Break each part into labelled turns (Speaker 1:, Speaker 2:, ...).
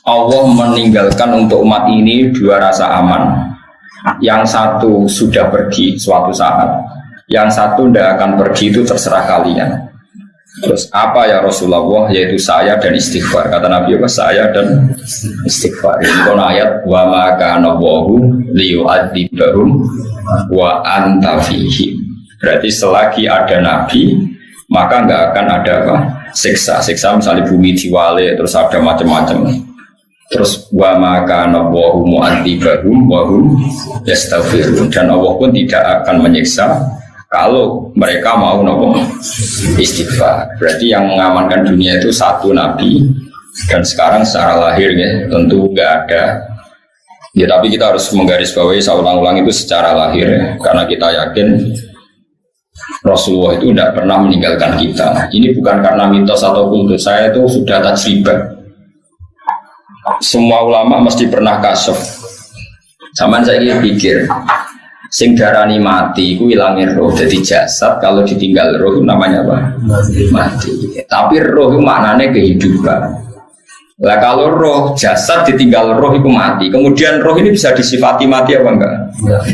Speaker 1: Allah meninggalkan untuk umat ini dua rasa aman. Yang satu sudah pergi suatu saat, yang satu tidak akan pergi, itu terserah kalian. Terus apa ya Rasulullah? Yaitu saya dan istighfar. Kata Nabi apa? Saya dan istighfar. Ini kan ayat wa ma kana Allahu liyu'adzibahum wa anta fihim. Berarti selagi ada Nabi, maka nggak akan ada apa? Siksa misalnya bumi diwale, terus ada macam-macam. Terus wa ma kana Allahu mu'adzibahum wa hum yastaghfirun, dan Allah pun tidak akan menyiksa kalau mereka mau nopo istighfar. Berarti yang mengamankan dunia itu satu Nabi, dan sekarang secara lahir ya tentu nggak ada. Ya tapi kita harus menggarisbawahi, saya ulang-ulang, itu secara lahir ya, karena kita yakin Rasulullah itu tidak pernah meninggalkan kita. Ini bukan karena mitos atau kultus, saya itu sudah tajribah. Semua ulama mesti pernah kasuf. Zaman saya pikir sing darani mati iku ilangin roh, jadi jasad kalau ditinggal roh itu namanya apa? Mati. Tapi roh itu maknanya kehidupan. Lah kalau roh jasad ditinggal roh itu mati. Kemudian roh ini bisa disifati mati apa enggak?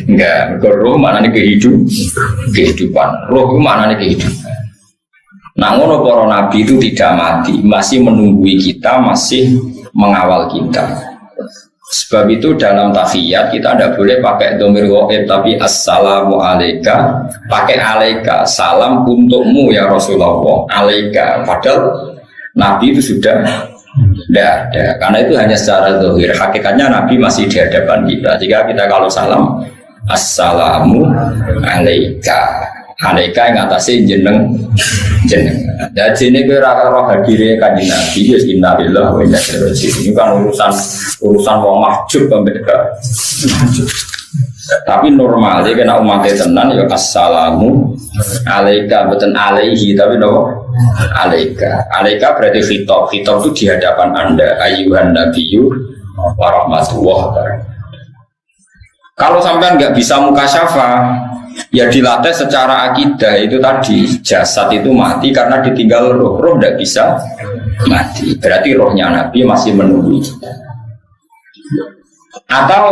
Speaker 1: Enggak. Roh maknanya kehidupan. Roh itu maknanya kehidupan. Nah, ngono para nabi itu tidak mati, masih menunggui kita, masih mengawal kita. Sebab itu dalam tahiyat kita tidak boleh pakai dhamir ghaib, tapi assalamu alaika, pakai alaika, salam untukmu ya Rasulullah, alaika. Padahal Nabi itu sudah tidak ada, karena itu hanya secara zahir. Hakikatnya Nabi masih di hadapan kita. Jika kita kalau salam assalamu alaika, alaika yang atasnya jeneng. Dan sini kira roh hadirnya kanjeng Nabi, ya innalillahi wa inna ilaihi raji'un. Ini kan urusan wong mahjub pembeda. Tapi normalnya kena umatnya tenan ya assalamu alaika, bukan alaihi, tapi no alaika. Alaika berarti khitab itu di hadapan Anda, ayyuhan nabiyyu wa rahmatullah. Kalau sampai nggak bisa mukasyafa, ya dilatih secara akidah. Itu tadi jasad itu mati karena ditinggal roh. Roh tidak bisa mati, berarti rohnya Nabi masih menunggu kita. Atau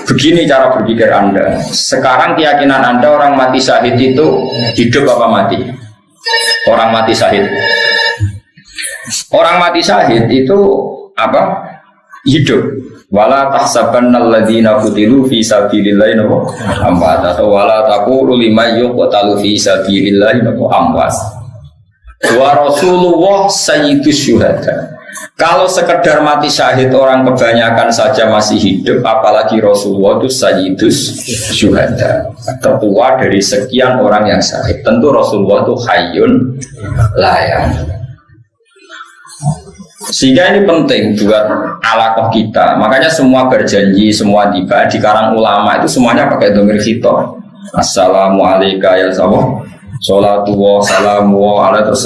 Speaker 1: begini cara berpikir Anda, sekarang keyakinan Anda orang mati syahid itu hidup apa mati? Orang mati syahid, orang mati syahid itu apa? Hidup. Wala tahsabannal ladzina qutilu fi sabilillahi amwat, atau wala taqulu liman yuqtalu fi sabilillahi amwat. Wa Rasulullah sayyidus syuhada. Kalau sekedar mati syahid orang kebanyakan saja masih hidup, apalagi Rasulullah itu sayyidus syuhada, ketua dari sekian orang yang syahid. Tentu Rasulullah itu hayyun la yamut. Sehingga ini penting buat alaqah kita. Makanya semua berjanji, semua tiba di karang ulama itu semuanya pakai dhamir khitab. Assalamu alayka ya Rasulullah, sholatu wa salamu wa ala terus.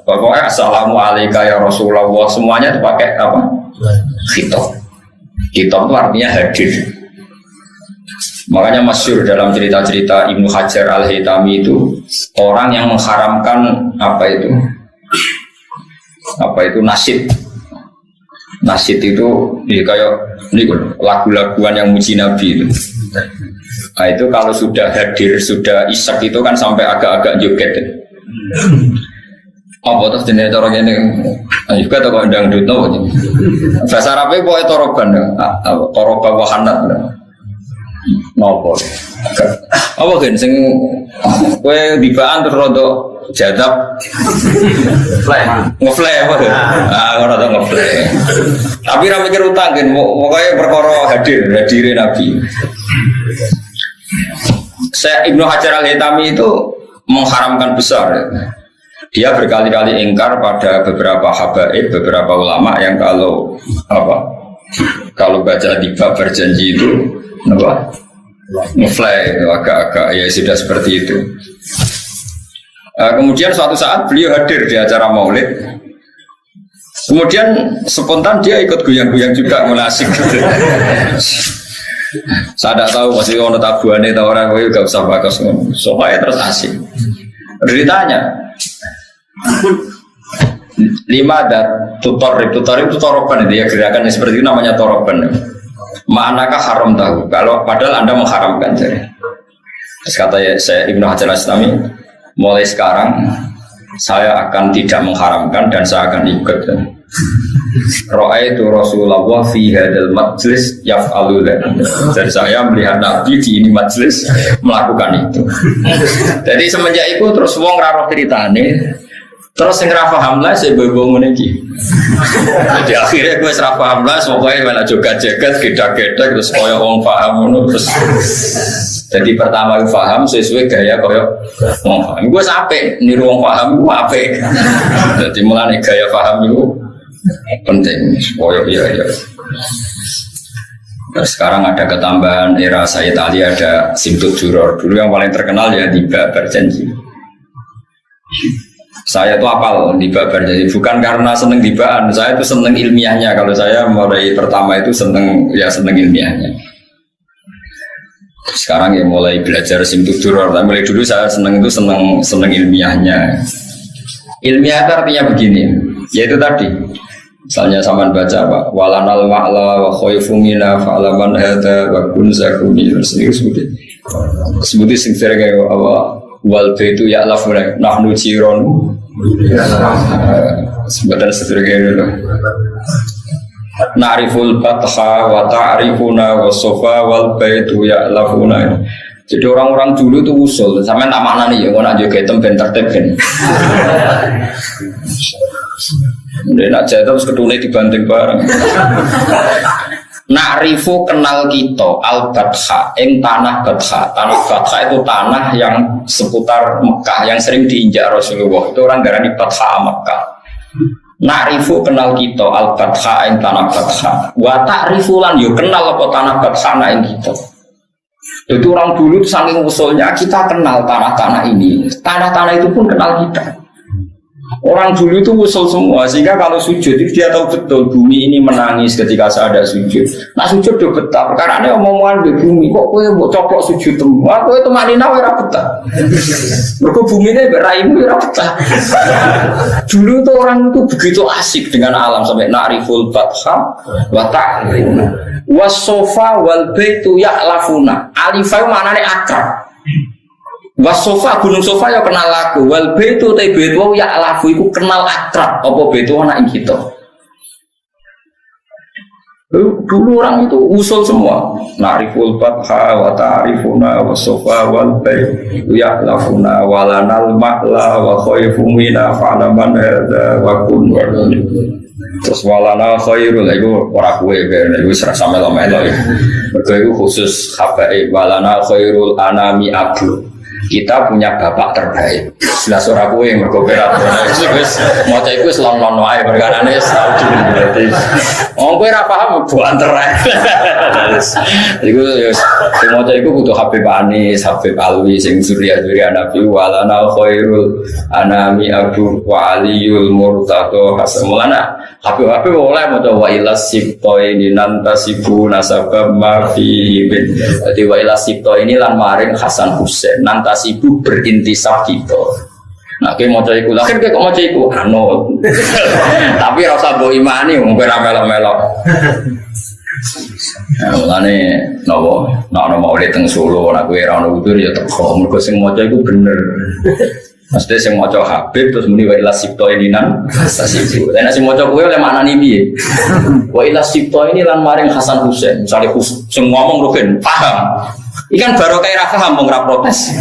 Speaker 1: Pokoknya assalamu alayka ya Rasulullah, semuanya itu pakai apa? Khitab. Khitab itu artinya hadir. Makanya masyhur dalam cerita-cerita Ibnu Hajar Al-Haytami itu orang yang mengharamkan apa itu nasyid. Nasyid itu ya kayak ini lagu-laguan yang muji Nabi itu. Nah, itu kalau sudah hadir, sudah isak itu kan sampai agak-agak joget. Apa terus jenis orang ini? Juga tak kau dangdut no. Bahasa Arabnya boleh toroban, toroba wahanat. Nopo. Apa kan? Sing kue dibaan terus rodok jadab ngeflay apa ya? Orang tak ngeflay. Tapi ramai mikir utang kan, pokoknya perkara hadirin Nabi. Saya Ibnu Hajar Al-Haytami itu mengharamkan besar. Dia berkali-kali ingkar pada beberapa habaib, beberapa ulama yang kalau baca tiba berjanji itu ngeflay, agak-agak ya sudah seperti itu. Kemudian suatu saat beliau hadir di acara maulid. Kemudian spontan dia ikut goyang-goyang juga, mulai asik. Saya tidak tahu masih ono tabuannya atau orang gue gak usah bagus. Soalnya terus asik. Ditanya, Lima ada tutorib itu toroban itu ya, gerakan yang seperti itu namanya toroban. Manakah haram tahu? Kalau padahal Anda mengharamkan jadi. Terus kata saya Ibnu Hajar Al-Asqalani, mulai sekarang saya akan tidak mengharamkan dan saya akan ikut. Ra'aitu Rasulullah fi hadzal majlis yaf'alu dzalik. Jadi saya melihat Nabi di ini majlis melakukan itu. Jadi semenjak itu terus wong ra roh critane. Terus sing ra paham lah saya bobo ngene iki. Jadi akhirnya gue ora paham lah pokoke malah joget-joget gedak-gedak terus koyo wong paham ngono terus. Jadi pertama gue paham sesuai gaya koyo wong paham. Gue sampai niru wong paham gue apik. Jadi mulane gaya paham itu penting. Koyo iya. Nah, sekarang ada ketambahan era Sayyid Ali, ada Simtud Duror. Dulu yang paling terkenal ya Tiba Berjanji. Saya itu apal Tiba Berjanji bukan karena seneng tibaan, saya itu seneng ilmiahnya. Kalau saya mulai pertama itu seneng ilmiahnya. Sekarang ya mulai belajar Simtud Duror. Tapi mulai dulu saya seneng ilmiahnya. Ilmiah itu artinya begini, yaitu tadi. Misalnya sampean baca apa? Walanal ma'la wa khaifu mina fa'laman hada wa kun zakuni. Sebuti sing sering kaya apa? Wal baitu ya'lafuna nahnu jiron. Sebutan sering kaya gitu. Na'riful batha wa ta'rifuna wa sofa wal baitu ya'lafuna. Jadi orang-orang dulu itu usul, sampean tak maknani ya, ngono aja ketem ben tertib ben. Nak jatuh terus ketune dibanting bareng. Na'rifu kenal kita al-Batha ing tanah Batha. Tanah Batha itu tanah yang seputar Mekah yang sering diinjak Rasulullah. Itu orang darani Batha Mekah. Na'rifu kenal kita al-Batha ing tanah Batha. Wa ta'rifu lan yo kenal apa tanah Batha ing kita. Itu orang dulu saking usulnya kita kenal tanah-tanah ini. Tanah-tanah itu pun kenal kita. Orang dulu itu usul semua, sehingga kalau sujud itu dia tahu betul bumi ini menangis ketika saya ada sujud. Nah sujud udah betah, karena ini omongan di bumi kok gue mau coplok sujud temu, aku itu manina ora betah. Mergo bumi ini beraimu ora betah. Dulu tuh orang itu begitu asik dengan alam sampai na'riful batha wa ta'rifuna was-sofa wal baitu ya'lafuna. Alifai maknane akrab. Wasofa gunung sofa ya kenal aku, wal baitu te baitu ya alafu iku kenal akrab apa baitu anak kita. Dulu orang itu usul semua. Na'riful batha wa ta'rifuna wasofa wal baitu ya alafuna walanal ma'la wa khaifu mina fa'laman hadza wa kun wa. Terus walana khairul itu ora kowe itu serasa melo-melo ya. Mergo iku khusus habaib walana khairul anami abu. Kita punya bapak terbaik. Jelas ora kowe mergo operator. Wis maca iku wis lon-lon wae perkarane Saudi berarti. Wong kowe ora paham buan terai. Iku yo sing maca iku kudu Habib Anis, Habib Alwi sing surya-surya Nabi walana khairul anami abu wa aliyul murtado hasamulana. Habib oleh maca wa ilas sibto ini nantasibu nasabab ma fi bin. Dadi wa ilas sibto ini lan maring Hasan Husain nantasibu berintisab kita. Nah, kayak mau cari kulah, kayak kok mau cari ku anut. Tapi rasa bawa imani, mungkin melok-melok. Nah, mulane nopo, nak mau lihat Solo, nak kue rano udur ya teko. Mereka sing mau cari ku bener. Maksudnya sing mau cari Habib terus muni wa ilas sibto ini nan sasibu. Dan nasi mau cari kue oleh mana nih bi? Wa ilas sibto ini lan maring Hasan Husain. Misalnya sing ngomong rugen paham. Ikan barokah ra paham wong ra protes.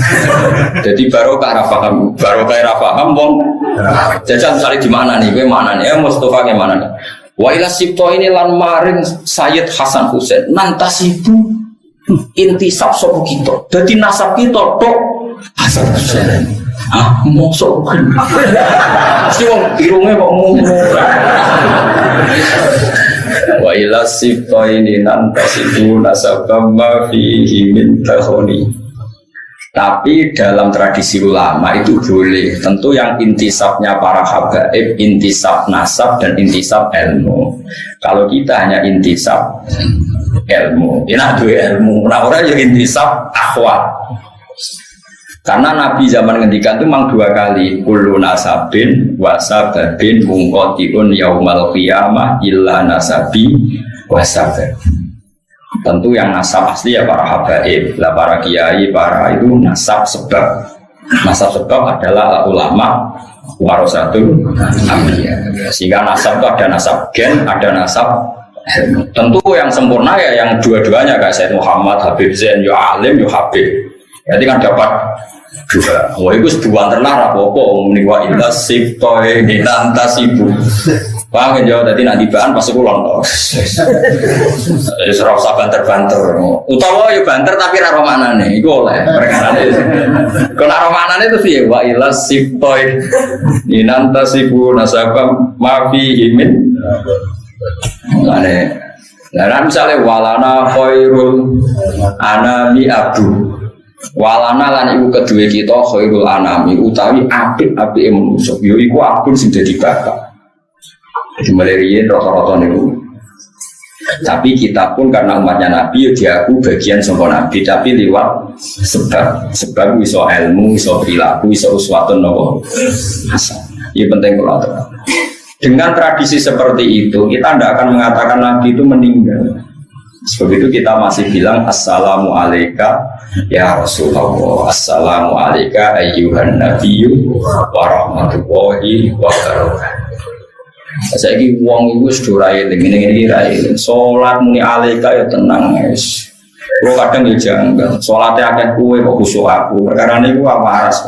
Speaker 1: Jadi barokah ra paham wong. Jajal misalnya di mana nih? Kowe mana nih? Mustafa ke mana nih? Wa ila sibto ini lan maring Sayyid Hasan Husain nantasibu intisab sapa kita. Dadi nasab kita tok Hasan Husain. Ah, mosok kan. Si wong irunge kok ngono. Wa ila sibto ini nantasibu nasabam ma fihi min tahoni. Tapi dalam tradisi ulama itu boleh. Tentu yang intisabnya para habaib, intisab nasab dan intisab ilmu. Kalau kita hanya intisab ilmu, enak dua ilmu. Nah orang yang intisab akhwat. Karena Nabi zaman ngendikan itu memang 2 kali, kullu nasabin wasababin mungkotiun yaumal qiyamah illa nasabi wasabab. Tentu yang nasab asli ya para habaib, lah para kiai, para itu nasab sebab. Nasab sebab adalah ulama warasatul anbiya. Sehingga nasab itu ada nasab gen, ada nasab tentu yang sempurna ya yang dua-duanya kayak Sayyid Muhammad, Habib Zain, yo alim, yo habib. Jadi kan dapat juga. Wah itu sebuah terlar apa-apa meniwa illa siftohe nantasibu. Paham ya, jadi nanti bahan pas kulon toh. Serau usah banter-banter. Utawa ya banter tapi raro manane. Iku oleh perkarane. Kalau raro manane itu sih wa illa siftohe nantasibu nasabam mafihimin. Nah, misalnya walana khairul anami abdu. Walana lan iku kedua kita khairul anami utawi apik-apike manusa. Yo iku abun sing dadi bapak. Jadi meliriin rata-rata niku. Tapi kita pun karena umatnya Nabi ya diaku bagian saka Nabi tapi liwat sebab iso ilmu, iso perilaku, iso uswatun nopo hasan. Ini penting kalau dengan tradisi seperti itu kita tidak akan mengatakan Nabi itu meninggal. Sebab itu kita masih bilang assalamu alayka ya Rasulullah, assalamu alayka ayyuhan nabiyyu wa rahmatullahi wa barakatuh. Saya ini uang itu sudah raya ini raya. Sholat muni alayka ya tenang guys. Lo kadang ya janggal. Sholatnya akan kue kok khusyuk aku. Karena ini gua waras.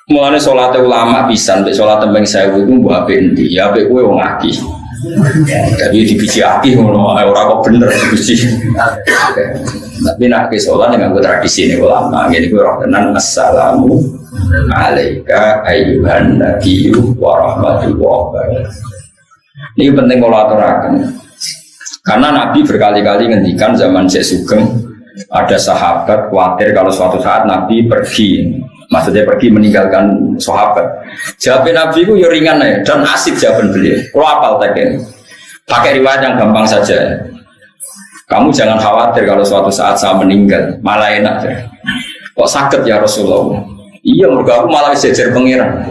Speaker 1: Mulanya sholatnya ulama pisan, sholat tembang saya itu buat bendi. Ya be kue wong aki. Jadi dibiji aki orang kok bener dibiji. Tapi nak ke sholat dengan tradisi ini ulama. Jadi gue orang tenan assalamu alaika ayyuhan nabiyyu wa rahmatullahi wa barakatuh. Ini penting kalau aturakan. Karena Nabi berkali-kali ngendikan zaman Syekh Sugeng ada sahabat khawatir kalau suatu saat Nabi pergi. Maksudnya pergi meninggalkan sahabat. Jawab Nabi itu ya ringan ya dan asik jawaban beliau. Kalau apal tadi, pakai riwayat yang gampang saja. Kamu jangan khawatir kalau suatu saat saya meninggal, malah enak ya. Kok sakit ya Rasulullah? Iya, mereka aku malah sejar pengiran.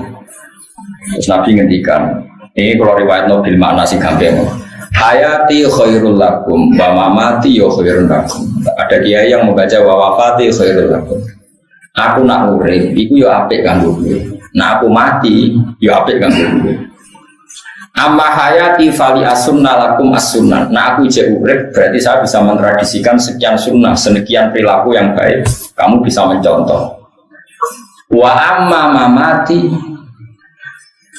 Speaker 1: Terus Nabi ngendikan, ini kalau riwayat Nabil makna sing gampang. Hayati khairul lakum, wa mamati ya khairul lakum. Ada kiai yang membaca wa wafati khairul lakum. Aku nak urip, iku yo apik kanggo kowe. Nah aku mati, yo apik kanggo kowe. Amma hayati fali as-sunnah lakum as-sunnah. Nah aku je urip, berarti saya bisa mentradisikan sekian sunnah, sekian perilaku yang baik. Kamu bisa mencontoh. Wa amma mamati.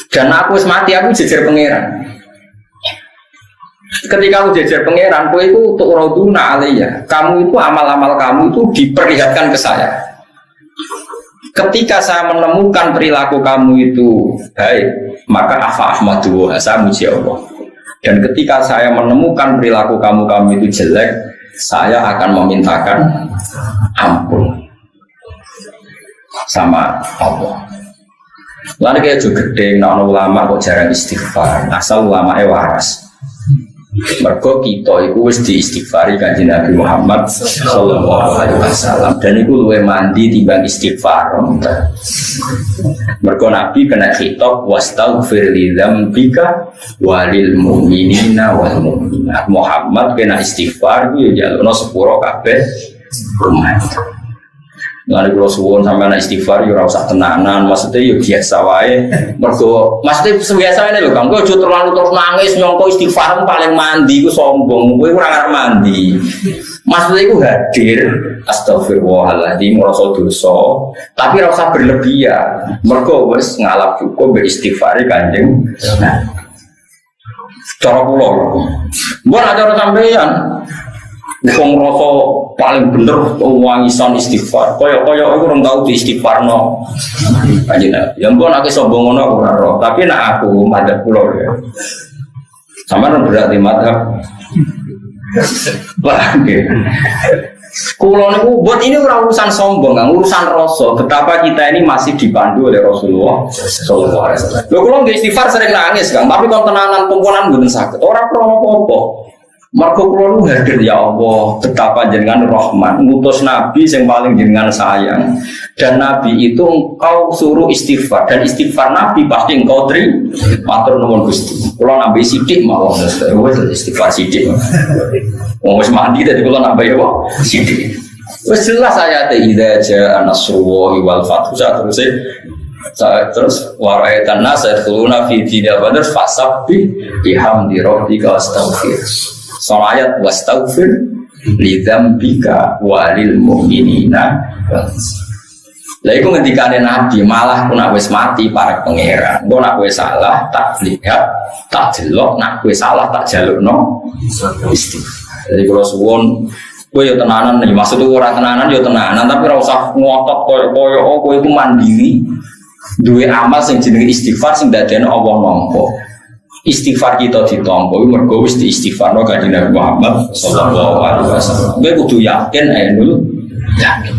Speaker 1: Dan aku mati, aku jejer pangeran. Ketika aku jejer pangeran, kowe itu untuk raduna alaiya. Kamu itu amal-amal kamu itu diperlihatkan ke saya. Ketika saya menemukan perilaku kamu itu baik, maka afa ahmadu wa saya muji Allah. Dan ketika saya menemukan perilaku kamu itu jelek, saya akan memintakan ampun sama Allah. Lalu kayak juga gede, nak ulama kok jarang istighfar, asal ulamanya waras. Mergo kita itu wis diistighfari kanjeng Nabi Muhammad sallallahu alaihi wasallam dan itu luwih mandi timbang istighfar. Mergo Nabi kena khitab wastaghfir li dzambika walil mu'minina wal mu'minat. Muhammad kena istighfar ku ya jalukno sepuro kabeh umat. Lalu kalau suwon sampai anak istighfar, ya rasa tenanan, maksudnya ya biasa wae. Mergo, maksudnya biasa ini loh, kamu jauh terlalu terus nangis nyongko istighfar paling mandi, ku sombong, ku kurang mandi. Maksudnya itu hadir, astagfirullahaladzim, merasa dosa, tapi rasa berlebihan. Mergo wes ngalap cukup beristighfari kanjeng. Cara pulau, bukan acara sampeyan. Wong rasa paling bener wangisan istighfar. Kaya aku orang tahu di istighfar no. Aja yang pun aku sombong ngono ora roh, tapi nak aku madzhab kula ya. Sampeyan berarti madzhab. Wah, nggih. Kula niku buat ini urusan sombong, urusan rasa. Betapa kita ini masih dipandu oleh Rasulullah sallallahu alaihi wasallam. Lho kula nggih istighfar sering nangis, Kang, tapi kon tenanan kumpulan mboten saged. Ora krono apa-apa. Mergo kula nu hadir ya Allah, betapa jenengan rahman, ngutus nabi yang paling jenengan sayang. Dan nabi itu engkau suruh istighfar dan istighfar nabi pasti engkau terima. Matur nuwun Gusti. Kula nambahi sithik mawon wis istighfar sithik. Wong wis mandi dadi kula nambahi apa? Sithik. Wis jelas ayat idza jaa nasrullahi wal fathu terus waraitan nas yadkhuluna fi dinil badr fasabbih bihamdi rabbika wastaghfir. Soal ayat wastaghfir li dzambika walil mu'minina. Lah iku ngendikane Nabi malah ku nek wis mati para pangeran. Engko nek kowe salah tak lihat, tak delok, nek kowe salah tak jalukno istighfar. Jadi kalau suwon kowe yo tenanan nih, maksudku ora tenanan yo tenanan tapi ora usah ngotot koyo kowe iku mandiri. Duwe amal sing jenenge istighfar sing dadekno Allah nampa. Istighfar kita ditampa mergo wis diistighfarno Kanjeng Nabi Muhammad sallallahu alaihi wasallam. Kowe kudu yakin ae dulu. Yakin.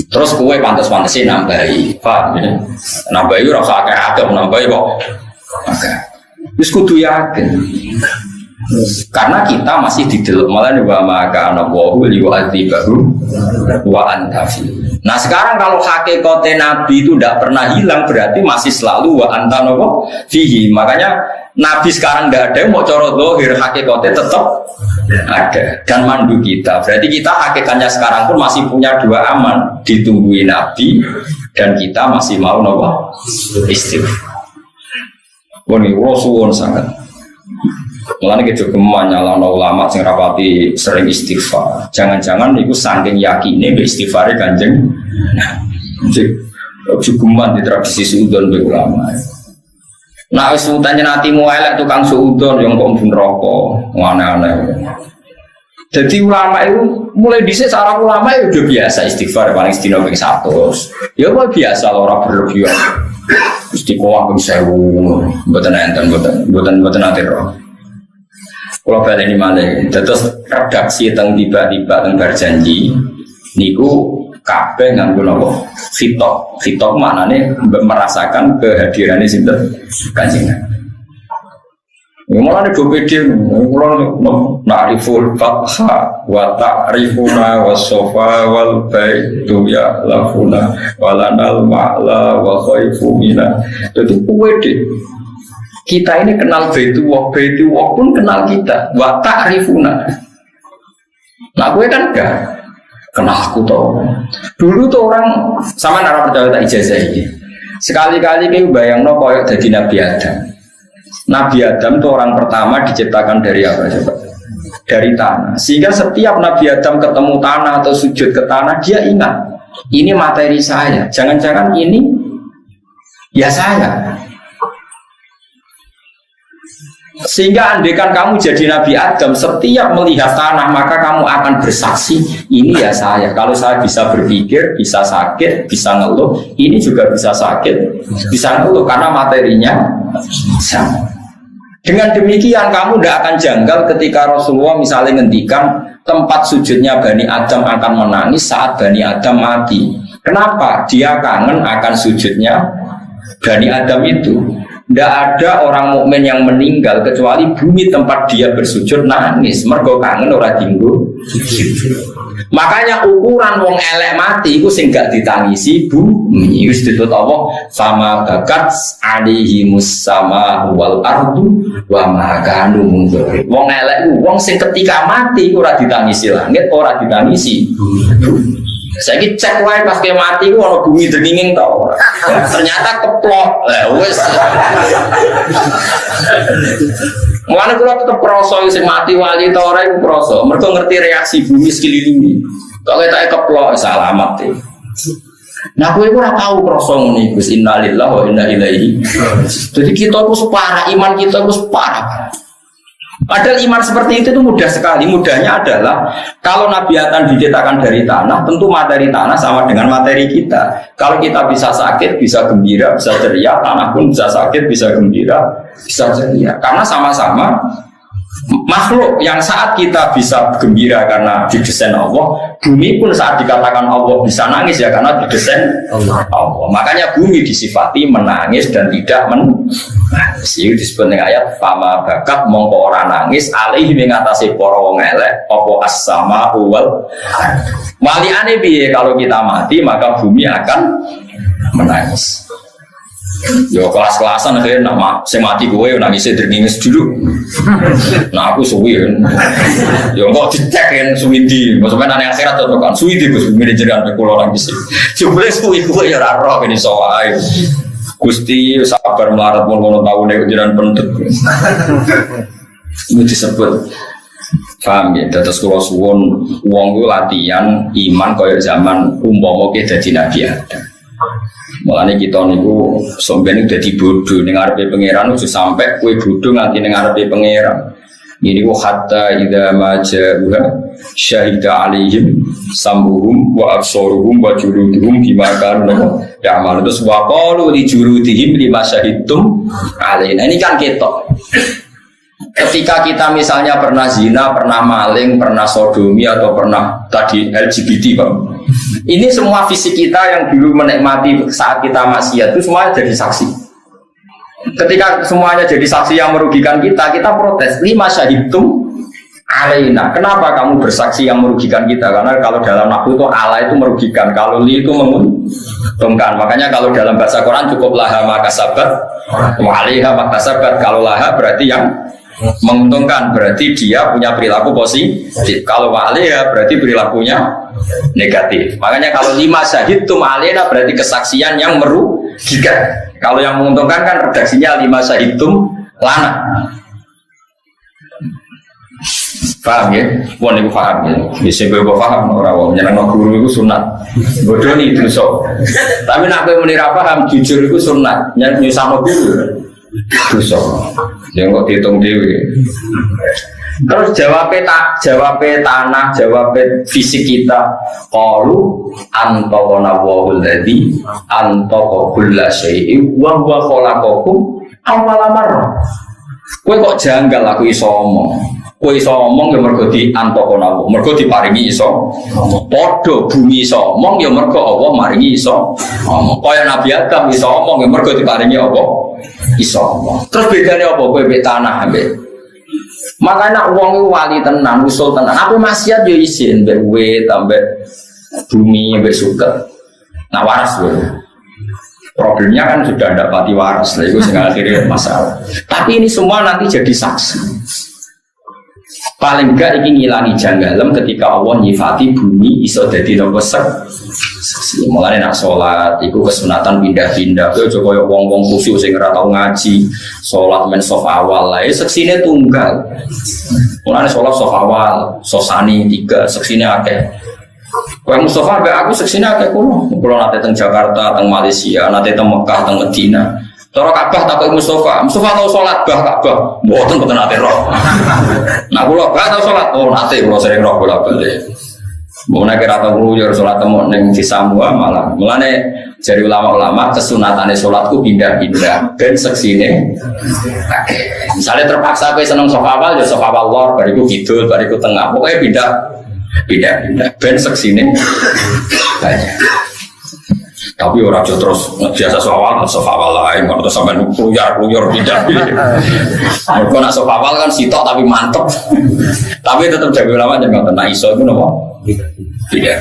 Speaker 1: Terus kowe pantes-pantese nambahi, paham ya? Nambahi ora usah akeh-akeh nambahi kok. Oke. Wis kudu yakin. Karena kita masih di dalam malah wa maka ana wa liwa'dzibahu wa anta fi. Nah sekarang kalau hakikate Nabi itu tidak pernah hilang berarti masih selalu wa anta napa fihi. Makanya Nabi sekarang tidak ada mau cara zahir hakikate tetap ada dan mandu kita. Berarti kita hakikatnya sekarang pun masih punya dua aman, ditungguin Nabi dan kita masih mau napa istighfar. Ini Rasulullah sangat. Mulane kita nyalano ulama sing rapati sering istighfar. Jangan-jangan itu saking yakine mbek istighfare Kanjeng. Nah, cukuman di tradisi suudon mbek ulama. Nah, wis utane atimu elek tukang suudon yang kok mlebu neraka, aneh-aneh. Jadi ulama itu mulai dhisik cara ulama itu udah biasa istighfar paling sedina ping 100. Ya kok biasa ora berlebihan. Istiqomah ping 1000, mboten enten mboten ate roh. Kalau balik ini malah, terus redaksi tentang tiba-tiba tentang berjanji, niku kabeh nganggo nopo fitok maknane merasakan kehadirannya sinten Kanjeng. Malah ada beda, malah nariful fatha wa ta'rifuna wa sofa wal baitu ya lafuna walanal ma'la wa khaifu mina. Itu beda. Kita ini kenal baitu wah pun kenal kita. Wa ta'rifuna. Nah gue kan enggak kenal aku tau. Dulu tuh orang sama nara percaya tak ijazah ini. Sekali-kali kayak bayangno koyok jadi Nabi Adam. Nabi Adam itu orang pertama diciptakan dari apa coba? Dari tanah. Sehingga setiap Nabi Adam ketemu tanah atau sujud ke tanah dia ingat ini materi saya. Jangan-jangan ini ya saya. Sehingga andaikan kamu jadi Nabi Adam, setiap melihat tanah maka kamu akan bersaksi ini ya saya. Kalau saya bisa berpikir, bisa sakit, bisa ngeluh, ini juga bisa sakit, bisa ngeluh karena materinya sama. Dengan demikian kamu tidak akan janggal ketika Rasulullah misalnya ngendikan tempat sujudnya Bani Adam akan menangis saat Bani Adam mati. Kenapa? Dia kangen akan sujudnya Bani Adam itu. Tidak ada orang mukmin yang meninggal kecuali bumi tempat dia bersujud nangis. Mergo kangen ora dinggo. Makanya ukuran wong elek mati itu sing gak ditangisi bumi. Wis disebut Allah sama bakat alihimus sama wal ardu wa ma kanu mundzir. Wong elek wong sing ketika mati ora ditangisi langit, ora ditangisi bumi. Saya cek wae pas ke mati ku ono bumi dringing ta ora. Ternyata keplok. Lah wis. Mulane kula tetep krasa sing mati wali ta ora iku krasa. Mergo ngerti reaksi bumi sekelilingi. Kok ketake keplok alamat e. Nah kowe ora tau krasa ngene iku innalillahi wa inna ilaihi. Jadi kita ku separah iman kita ku separah. Padahal iman seperti itu mudah sekali. Mudahnya adalah kalau Nabi Adam diciptakan dari tanah, tentu materi tanah sama dengan materi kita. Kalau kita bisa sakit, bisa gembira, bisa ceria, tanah pun bisa sakit, bisa gembira, bisa ceria. Karena sama-sama makhluk yang saat kita bisa gembira karena didesain Allah, bumi pun saat dikatakan Allah bisa nangis ya karena didesain Allah. Makanya bumi disifati menangis dan tidak menangis. Itu disebut dengan ayat fama bakat mongko ora nangis alaihi mengatasi para wong elek apa as-sama wal waliane piye kalau kita mati maka bumi akan menangis. Yo kelas-kelasan akhirnya nama saya mati gue nangisnya dringis dulu. Nah aku suwi kan. Yo kok dicek kan suwidi. Maksudnya nanya akhirat atau kan suwidi gue manajeran pekulo nangis. Coba suwi gue ya raro ini soal. Gusti sabar melarat pun kalau tahu nih ujian pendek. Itu disebut. Paham ya? Terus kalau suwon uang itu latihan iman koyo zaman umpama kita jadi nabi ada. Mulane kita niku sampeyan dadi bodho ning ngarepe pangeran ojo sampai kowe bodho nganti ning ngarepe pangeran. Ini wa hatta idza ma ja'uha syahida alaihim sambuhum wa absaruhum wa juluduhum bima kanu ya'malu. Terus wa qalu li juludihim lima syahidtum alaina. Ini kan ketok. Ketika kita misalnya pernah zina, pernah maling, pernah sodomi atau pernah tadi LGBT, Pak. Ini semua fisik kita yang dulu menikmati saat kita maksiat itu semuanya jadi saksi. Ketika semuanya jadi saksi yang merugikan kita, kita protes. Lima syahidtum alaina. Kenapa kamu bersaksi yang merugikan kita? Karena kalau dalam nahwu itu ala itu merugikan, kalau li itu menguntungkan. Makanya kalau dalam bahasa Quran cukup laha maka sabat, wa alaiha maka sabat. Kalau laha berarti yang menguntungkan, berarti dia punya perilaku positif. Kalau wa'alaiha berarti perilakunya negatif. Makanya kalau lima syahidtum alaina berarti kesaksian yang merugikan. Kalau yang menguntungkan kan redaksinya lima syahidtum lana. Paham ya? Puan ibu paham ya? Bisa gue paham orang nyenang guru itu sunat. Bodoh nih itu so. Tapi nak gue menira paham jujur itu sunat. Nyusah guru. Dosa, yang kok dihitung dewi. Terus jawabnya tanah, jawabnya fisik kita. Qalu antaqana wa'ul ladzi antaqa kulla syai'in wa huwa khalaqakum awwala marrah. Kowe kok janggal aku iso omong. Kowe iso omong ya mergo di antaqana wa, mergo diparingi iso. Padha bumi iso omong ya mergo Allah maringi iso omong. Kaya Nabi Adam iso omong ya mergo diparingi apa? Iso. Terus bedanya apa? Kowe mbek tanah mbek. Makanya wong wali tenan, usul tenan. Apa maksiat yo isin mbek wit ambek bumi mbek suket. Nah waras kowe. Problemnya kan sudah dapati waras, lah itu sing akhirnya masalah. Tapi ini semua nanti jadi saksi. Paling enggak ini ngilangi janggalem ketika Allah nyifati bumi iso dadi nopo saksi. Mulane nak salat iku kesunatan pindah-pindah. Kowe aja koyo wong-wong khusyuk sing ora tau ngaji, salat men saf awal lae seksine tunggal. Mulane salat saf awal, sosani 3, seksine akeh. Kowe Mustafa mbek aku seksine akeh kulo. Kulo nate teng Jakarta, teng Malaysia, nate teng Mekah, teng Medina. Cara Ka'bah takoki Mustafa tau salat bah Ka'bah. Mboten boten nate roh. Nah kula gak tau salat, oh nate kula sering roh bolak-balik. Mau nak kira tau kula salat temu ning Cisambua malah. Mulane dari ulama-ulama kesunatane salatku pindah-pindah ben seksine. Misalnya terpaksa kowe seneng saf awal ya saf awal lor, bariku kidul, bariku tengah. Pokoke pindah-pindah ben seksine banyak. Tapi orang terus biasa soal lain, kalau terus sampai kluyar tidak. Kalau nak soal kan sitok tapi mantep. Tapi tetap jago lama jangan tenang iso itu nopo. Tidak.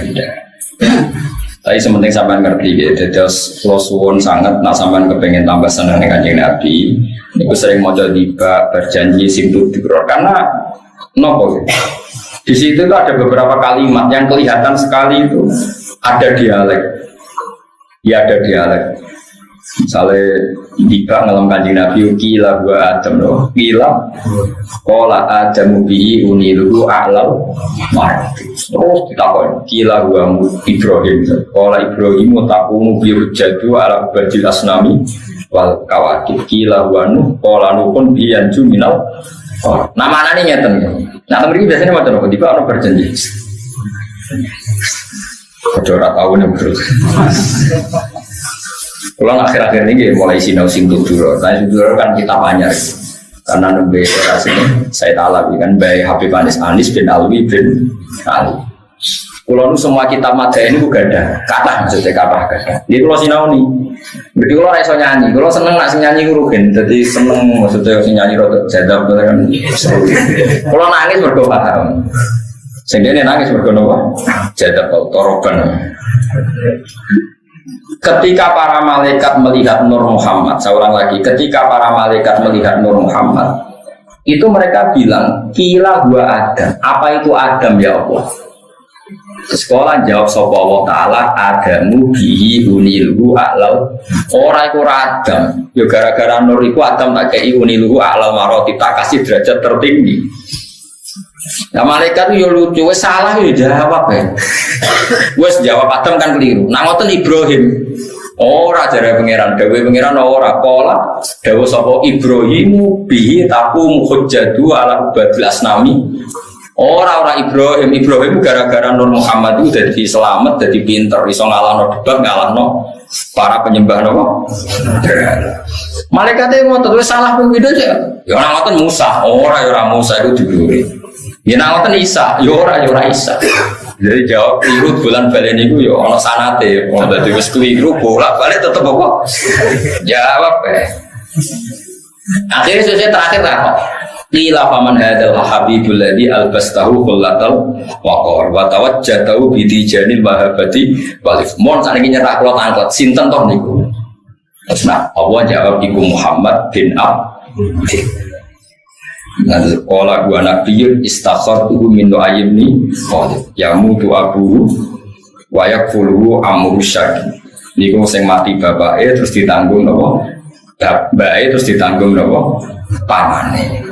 Speaker 1: Tapi sementing sampai ngerti gitu. Terus losuwon sangat, nak sampai kepengen tambah senang dengan Kanjeng Nabi. Niku sering mau tiba berjanji simtu dikror karena nopo. Di situ tuh ada beberapa kalimat yang kelihatan sekali itu ada dialek. Ya ada dialek. Misalnya tiba ngelam Kanjeng Nabi kila gua Adam loh. Kila kola Adam bihi uniluhu a'lau mar. Terus ditakon kila gua Ibrahim. Kola Ibrahim takumu biru jadu ala badil asnami wal kawakib. Kila gua nuh kola nuh pun biyanju minal. Nama anaknya nyeten. Nah temen ini biasanya macam apa? Tiba orang berjanji. Kejora tahun yang berut. Pulang akhir-akhir ini mulai sinau singgung dulu. Nah dulu kan kita banyak. karena nembe orasi saya Alawi kan baik Habib Anis bin Alwi bin Ali. Kalau semua kitab madya ini juga ada kata maksudnya kata. Jadi kalau sinau nih, berarti kalau raiso nyanyi, kalau seneng nak nyanyi rugen, jadi seneng maksudnya nyanyi rotok jadab kan. Kalau nangis berdoa paham. Sehingga ini nangis berdoa jadab atau toroban. Ketika para malaikat melihat Nur Muhammad, saya ulang lagi, ketika para malaikat melihat Nur Muhammad, itu mereka bilang, kila gua Adam. Apa itu Adam ya Allah? Sekolah jawab sapa Allah Ta'ala, Adamu bihi unilhu a'lal. Orang itu Adam, ya gara-gara Nur itu Adam tak kei unilhu a'lal maroti, tak kasih derajat tertinggi. Nah malaikat itu ya lucu, salah ya jawab ya. Wes jawab Adam kan keliru. Nah ngoten Ibrahim. Ora jare pangeran, dawuh pangeran ora pola. Dawuh sapa Ibrahimu bihi taku hujjatu ala ubadil asnami. Ora Ibrahim gara-gara Nur Muhammad itu jadi selamat, jadi pinter, iso ngalahno debat, ngalahno para penyembah nopo. Malaikat itu ngotot wis salah ping video aja. Ya ora ngoten Musa, ora Musa itu digluri. Ya ora ngoten Isa, ya ora Isa. Jadi jawab keliru bulan balen niku ya ana sanate, wong dadi wis keliru bolak-balik tetep apa? Jawab Akhirnya selesai terakhir apa? Qila faman hadzal habibul ladzi albastahu kullatal waqar wa tawajjatahu bi tijanil mahabbati walif. Mon sakniki nyerah kula tangklet sinten toh niku. Terus nah, Allah jawab iku Muhammad bin Abdullah. Nah, qala gua nabiyyun istakhartuhu min ayyibni yamutu abu wa yakfulu amru syaki. Niku sing mati bapake terus ditanggung napa? Bapake terus ditanggung napa? Pamane.